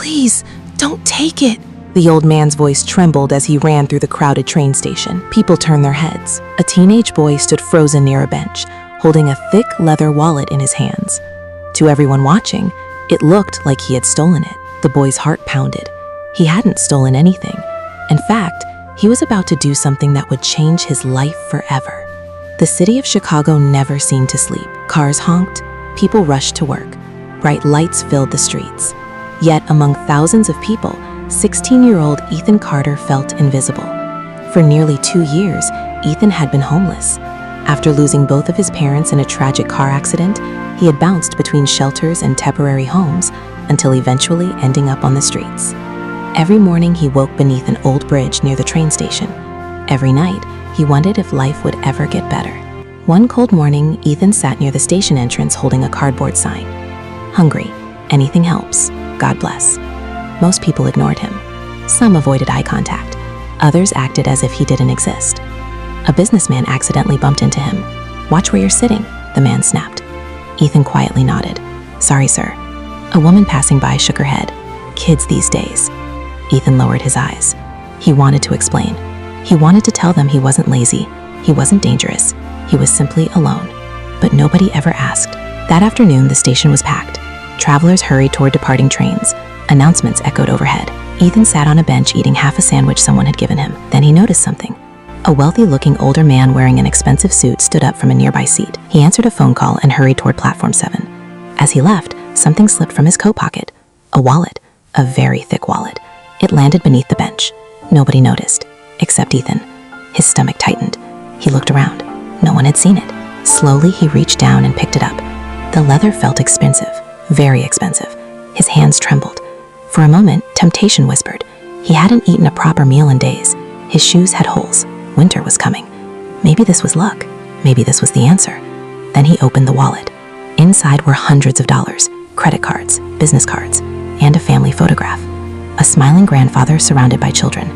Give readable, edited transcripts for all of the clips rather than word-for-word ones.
Please, don't take it. The old man's voice trembled as he ran through the crowded train station. People turned their heads. A teenage boy stood frozen near a bench, holding a thick leather wallet in his hands. To everyone watching, it looked like he had stolen it. The boy's heart pounded. He hadn't stolen anything. In fact, he was about to do something that would change his life forever. The city of Chicago never seemed to sleep. Cars honked, people rushed to work. Bright lights filled the streets. Yet among thousands of people, 16-year-old Ethan Carter felt invisible. For nearly 2 years, Ethan had been homeless. After losing both of his parents in a tragic car accident, he had bounced between shelters and temporary homes until eventually ending up on the streets. Every morning he woke beneath an old bridge near the train station. Every night, he wondered if life would ever get better. One cold morning, Ethan sat near the station entrance holding a cardboard sign. Hungry. Anything helps. God bless. Most people ignored him. Some avoided eye contact. Others acted as if he didn't exist. A businessman accidentally bumped into him. Watch where you're sitting, the man snapped. Ethan quietly nodded. Sorry, sir. A woman passing by shook her head. Kids these days. Ethan lowered his eyes. He wanted to explain. He wanted to tell them he wasn't lazy. He wasn't dangerous. He was simply alone. But nobody ever asked. That afternoon, the station was packed. Travelers hurried toward departing trains. Announcements echoed overhead. Ethan sat on a bench eating half a sandwich someone had given him. Then he noticed something. A wealthy-looking older man wearing an expensive suit stood up from a nearby seat. He answered a phone call and hurried toward Platform 7. As he left, something slipped from his coat pocket. A wallet. A very thick wallet. It landed beneath the bench. Nobody noticed, except Ethan. His stomach tightened. He looked around. No one had seen it. Slowly, he reached down and picked it up. The leather felt expensive. Very expensive. His hands trembled. For a moment, temptation whispered. He hadn't eaten a proper meal in days. His shoes had holes. Winter was coming. Maybe this was luck. Maybe this was the answer. Then he opened the wallet. Inside were hundreds of dollars, credit cards, business cards, and a family photograph. A smiling grandfather surrounded by children.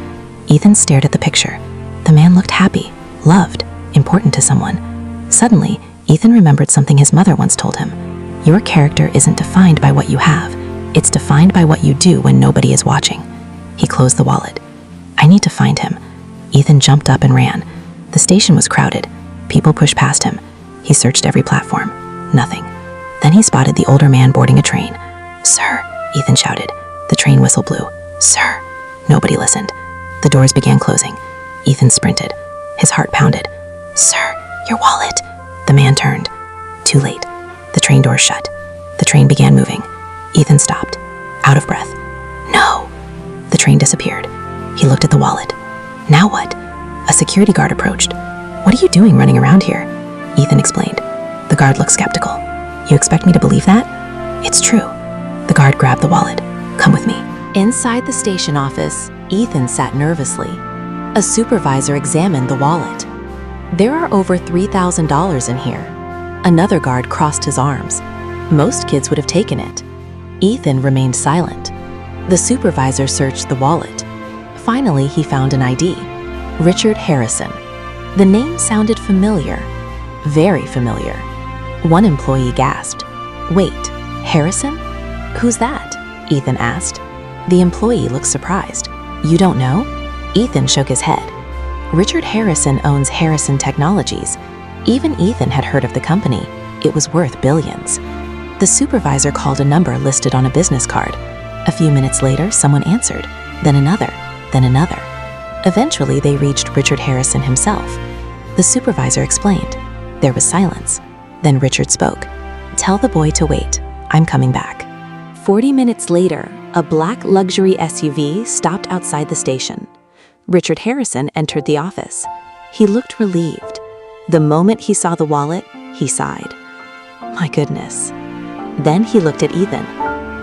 Ethan stared at the picture. The man looked happy, loved, important to someone. Suddenly, Ethan remembered something his mother once told him. Your character isn't defined by what you have. It's defined by what you do when nobody is watching. He closed the wallet. I need to find him. Ethan jumped up and ran. The station was crowded. People pushed past him. He searched every platform. Nothing. Then he spotted the older man boarding a train. Sir, Ethan shouted. The train whistle blew. Sir. Nobody listened. The doors began closing. Ethan sprinted. His heart pounded. Sir, your wallet. The man turned. Too late. The train doors shut. The train began moving. Ethan stopped, out of breath. No. The train disappeared. He looked at the wallet. Now what? A security guard approached. What are you doing running around here? Ethan explained. The guard looked skeptical. You expect me to believe that? It's true. The guard grabbed the wallet. Come with me. Inside the station office, Ethan sat nervously. A supervisor examined the wallet. There are over $3,000 in here. Another guard crossed his arms. Most kids would have taken it. Ethan remained silent. The supervisor searched the wallet. Finally, he found an ID. Richard Harrison. The name sounded familiar. Very familiar. One employee gasped. Wait, Harrison? Who's that? Ethan asked. The employee looked surprised. You don't know? Ethan shook his head. Richard Harrison owns Harrison Technologies. Even Ethan had heard of the company. It was worth billions. The supervisor called a number listed on a business card. A few minutes later, someone answered. Then another. Then another. Eventually, they reached Richard Harrison himself. The supervisor explained. There was silence. Then Richard spoke. Tell the boy to wait. I'm coming back. 40 minutes later, a black luxury SUV stopped outside the station. Richard Harrison entered the office. He looked relieved. The moment he saw the wallet, he sighed. My goodness. Then he looked at Ethan.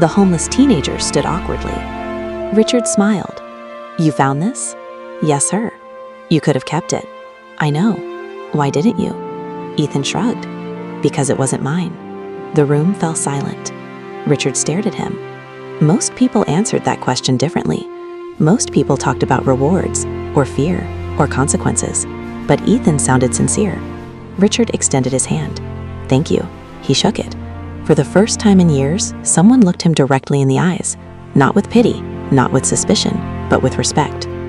The homeless teenager stood awkwardly. Richard smiled. You found this? Yes, sir. You could have kept it. I know. Why didn't you? Ethan shrugged. Because it wasn't mine. The room fell silent. Richard stared at him. Most people answered that question differently. Most people talked about rewards, or fear, or consequences. But Ethan sounded sincere. Richard extended his hand. Thank you. He shook it. For the first time in years, someone looked him directly in the eyes. not with pity, not with suspicion, but with respect.